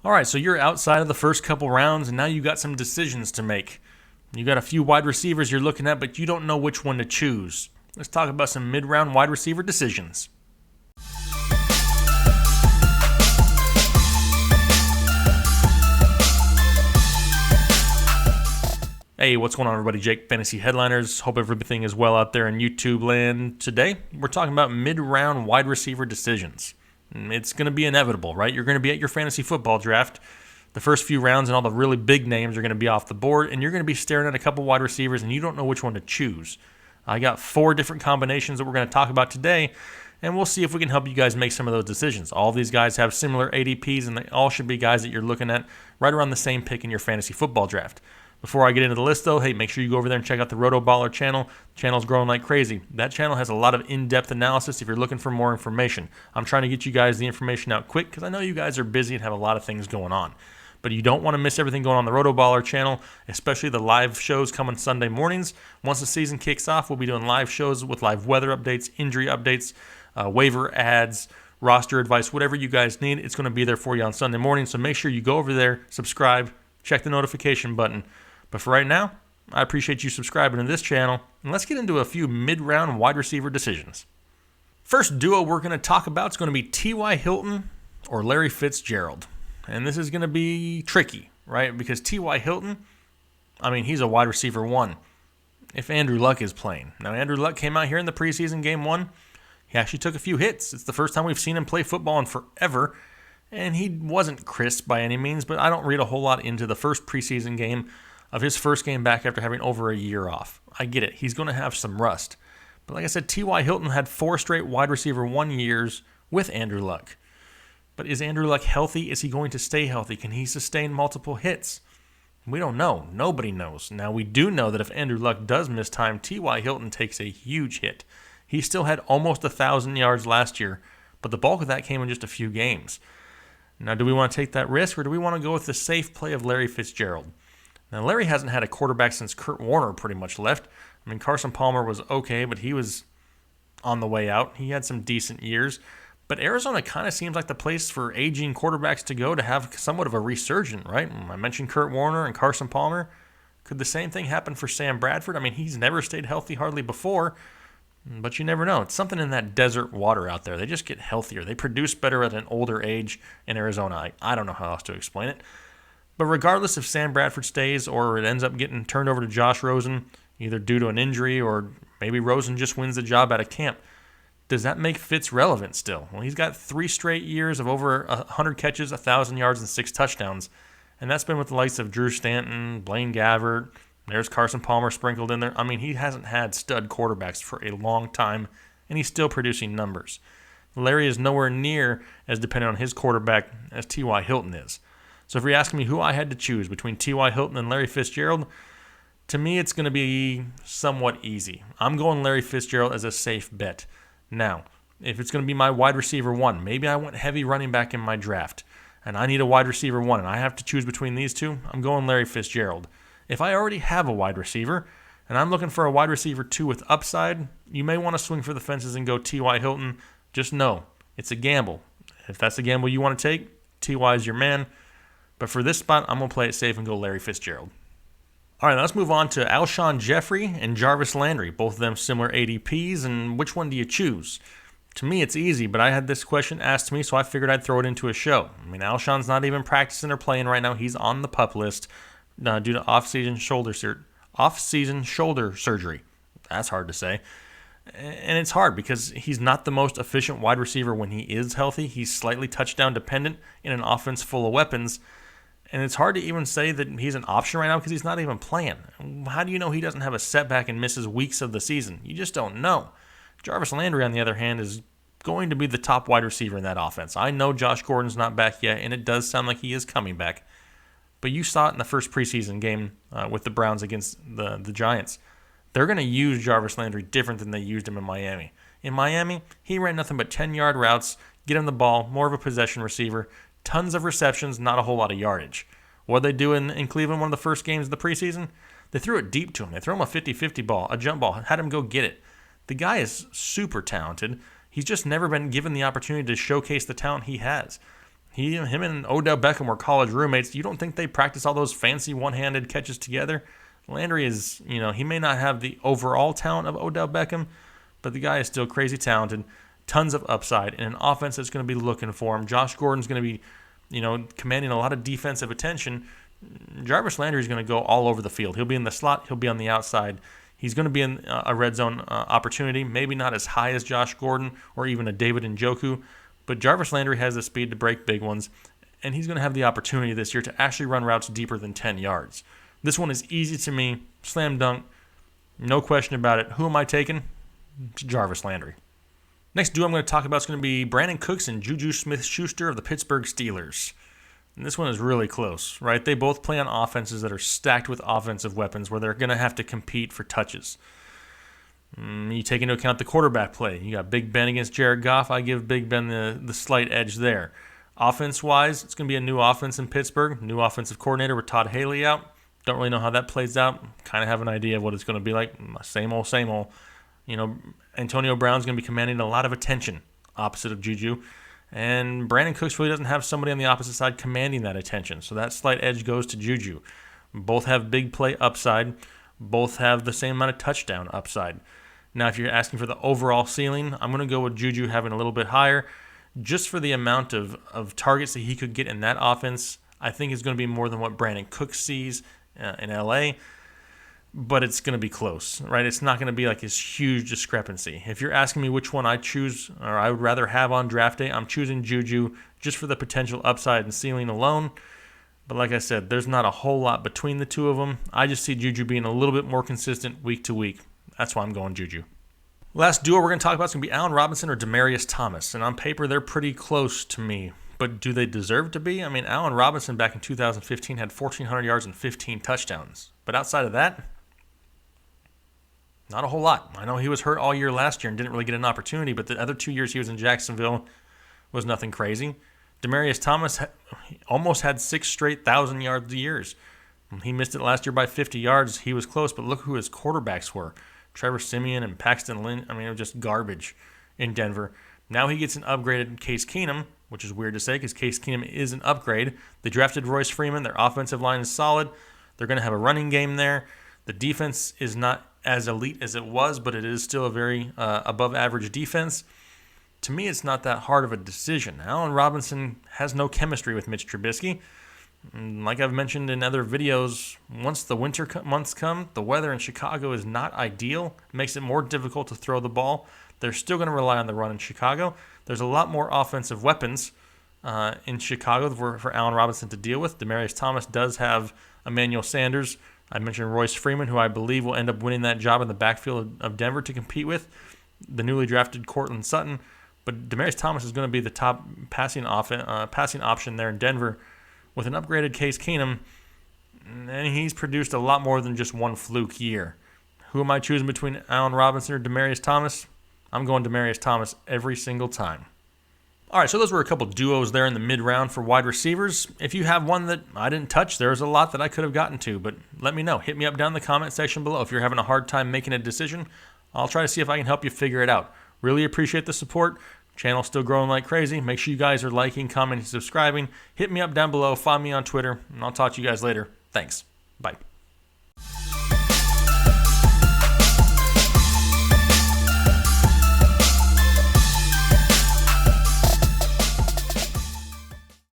All right, so you're outside of the first couple rounds, and now you got some decisions to make. You got a few wide receivers you're looking at, but you don't know which one to choose. Let's talk about some mid-round wide receiver decisions. Hey, what's going on, everybody? Jake, Fantasy Headliners. Hope everything is well out there in YouTube land. Today, we're talking about mid-round wide receiver decisions. It's going to be inevitable, right? You're going to be at your fantasy football draft. The first few rounds and all the really big names are going to be off the board, and you're going to be staring at a couple wide receivers, and you don't know which one to choose. I got 4 different combinations that we're going to talk about today, and we'll see if we can help you guys make some of those decisions. All these guys have similar ADPs, and they all should be guys that you're looking at right around the same pick in your fantasy football draft. Before I get into the list, though, hey, make sure you go over there and check out the RotoBaller channel. The channel's growing like crazy. That channel has a lot of in-depth analysis if you're looking for more information. I'm trying to get you guys the information out quick because I know you guys are busy and have a lot of things going on. But you don't want to miss everything going on the RotoBaller channel, especially the live shows coming Sunday mornings. Once the season kicks off, we'll be doing live shows with live weather updates, injury updates, waiver ads, roster advice, whatever you guys need. It's going to be there for you on Sunday morning. So make sure you go over there, subscribe, check the notification button. But for right now, I appreciate you subscribing to this channel, and let's get into a few mid-round wide receiver decisions. First duo we're going to talk about is going to be T.Y. Hilton or Larry Fitzgerald. And this is going to be tricky, right? Because T.Y. Hilton, he's a wide receiver 1 if Andrew Luck is playing. Now, Andrew Luck came out here in the preseason game 1. He actually took a few hits. It's the first time we've seen him play football in forever, and he wasn't crisp by any means, but I don't read a whole lot into the first preseason game of his first game back after having over a year off. I get it. He's going to have some rust. But like I said, T.Y. Hilton had 4 straight wide receiver 1 years with Andrew Luck. But is Andrew Luck healthy? Is he going to stay healthy? Can he sustain multiple hits? We don't know. Nobody knows. Now, we do know that if Andrew Luck does miss time, T.Y. Hilton takes a huge hit. He still had almost 1,000 yards last year, but the bulk of that came in just a few games. Now, do we want to take that risk, or do we want to go with the safe play of Larry Fitzgerald? Now, Larry hasn't had a quarterback since Kurt Warner pretty much left. Carson Palmer was okay, but he was on the way out. He had some decent years. But Arizona kind of seems like the place for aging quarterbacks to go to have somewhat of a resurgence, right? I mentioned Kurt Warner and Carson Palmer. Could the same thing happen for Sam Bradford? He's never stayed healthy hardly before, but you never know. It's something in that desert water out there. They just get healthier. They produce better at an older age in Arizona. I don't know how else to explain it. But regardless if Sam Bradford stays or it ends up getting turned over to Josh Rosen, either due to an injury or maybe Rosen just wins the job out of camp, does that make Fitz relevant still? Well, he's got 3 straight years of over 100 catches, 1,000 yards, and 6 touchdowns. And that's been with the likes of Drew Stanton, Blaine Gabbert. There's Carson Palmer sprinkled in there. He hasn't had stud quarterbacks for a long time, and he's still producing numbers. Larry is nowhere near as dependent on his quarterback as T.Y. Hilton is. So if you're asking me who I had to choose between T.Y. Hilton and Larry Fitzgerald, to me it's going to be somewhat easy. I'm going Larry Fitzgerald as a safe bet. Now, if it's going to be my wide receiver 1, maybe I went heavy running back in my draft, and I need a wide receiver 1, and I have to choose between these two, I'm going Larry Fitzgerald. If I already have a wide receiver, and I'm looking for a wide receiver 2 with upside, you may want to swing for the fences and go T.Y. Hilton. Just know, it's a gamble. If that's a gamble you want to take, T.Y. is your man. But for this spot, I'm going to play it safe and go Larry Fitzgerald. All right, now let's move on to Alshon Jeffrey and Jarvis Landry. Both of them similar ADPs, and which one do you choose? To me, it's easy, but I had this question asked to me, so I figured I'd throw it into a show. Alshon's not even practicing or playing right now. He's on the PUP list due to off-season shoulder surgery. That's hard to say. And it's hard because he's not the most efficient wide receiver when he is healthy. He's slightly touchdown dependent in an offense full of weapons. And it's hard to even say that he's an option right now because he's not even playing. How do you know he doesn't have a setback and misses weeks of the season? You just don't know. Jarvis Landry, on the other hand, is going to be the top wide receiver in that offense. I know Josh Gordon's not back yet, and it does sound like he is coming back. But you saw it in the first preseason game with the Browns against the Giants. They're going to use Jarvis Landry different than they used him in Miami. In Miami, he ran nothing but 10-yard routes, get him the ball, more of a possession receiver, tons of receptions, not a whole lot of yardage. What did they do in Cleveland one of the first games of the preseason? They threw it deep to him. They threw him a 50-50 ball, a jump ball, had him go get it. The guy is super talented. He's just never been given the opportunity to showcase the talent he has. Him and Odell Beckham were college roommates. You don't think they practice all those fancy one-handed catches together? Landry is, he may not have the overall talent of Odell Beckham, but the guy is still crazy talented. Tons of upside in an offense that's going to be looking for him. Josh Gordon's going to be, commanding a lot of defensive attention. Jarvis Landry is going to go all over the field. He'll be in the slot. He'll be on the outside. He's going to be in a red zone opportunity, maybe not as high as Josh Gordon or even a David Njoku, but Jarvis Landry has the speed to break big ones, and he's going to have the opportunity this year to actually run routes deeper than 10 yards. This one is easy to me, slam dunk, no question about it. Who am I taking? It's Jarvis Landry. Next duo I'm going to talk about is going to be Brandon Cooks and Juju Smith-Schuster of the Pittsburgh Steelers. And this one is really close, right? They both play on offenses that are stacked with offensive weapons where they're going to have to compete for touches. You take into account the quarterback play. You got Big Ben against Jared Goff. I give Big Ben the slight edge there. Offense-wise, it's going to be a new offense in Pittsburgh. New offensive coordinator with Todd Haley out. Don't really know how that plays out. Kind of have an idea of what it's going to be like. Same old, same old. Antonio Brown's going to be commanding a lot of attention opposite of Juju. And Brandon Cooks really doesn't have somebody on the opposite side commanding that attention. So that slight edge goes to Juju. Both have big play upside. Both have the same amount of touchdown upside. Now, if you're asking for the overall ceiling, I'm going to go with Juju having a little bit higher. Just for the amount of targets that he could get in that offense, I think is going to be more than what Brandon Cooks sees in L.A., but it's going to be close, right? It's not going to be like this huge discrepancy. If you're asking me which one I choose or I would rather have on draft day, I'm choosing Juju just for the potential upside and ceiling alone. But like I said, there's not a whole lot between the two of them. I just see Juju being a little bit more consistent week to week. That's why I'm going Juju. Last duo we're going to talk about is going to be Allen Robinson or Demaryius Thomas. And on paper, they're pretty close to me. But do they deserve to be? I mean, Allen Robinson back in 2015 had 1,400 yards and 15 touchdowns. But outside of that, not a whole lot. I know he was hurt all year last year and didn't really get an opportunity, but the other 2 years he was in Jacksonville was nothing crazy. Demaryius Thomas almost had 6 straight 1,000-yard years. He missed it last year by 50 yards. He was close, but look who his quarterbacks were. Trevor Siemian and Paxton Lynch. I mean, it was just garbage in Denver. Now he gets an upgraded Case Keenum, which is weird to say because Case Keenum is an upgrade. They drafted Royce Freeman. Their offensive line is solid. They're going to have a running game there. The defense is not as elite as it was, but it is still a very above-average defense. To me, it's not that hard of a decision. Allen Robinson has no chemistry with Mitch Trubisky. Like I've mentioned in other videos, once the winter months come, the weather in Chicago is not ideal. It makes it more difficult to throw the ball. They're still going to rely on the run in Chicago. There's a lot more offensive weapons in Chicago for Allen Robinson to deal with. Demaryius Thomas does have Emmanuel Sanders. I mentioned Royce Freeman, who I believe will end up winning that job in the backfield of Denver to compete with the newly drafted Cortland Sutton. But Demaryius Thomas is going to be the top passing option there in Denver with an upgraded Case Keenum, and he's produced a lot more than just one fluke year. Who am I choosing between Allen Robinson or Demaryius Thomas? I'm going Demaryius Thomas every single time. All right, so those were a couple duos there in the mid-round for wide receivers. If you have one that I didn't touch, there's a lot that I could have gotten to, but let me know. Hit me up down in the comment section below. If you're having a hard time making a decision, I'll try to see if I can help you figure it out. Really appreciate the support. Channel's still growing like crazy. Make sure you guys are liking, commenting, subscribing. Hit me up down below. Find me on Twitter, and I'll talk to you guys later. Thanks. Bye.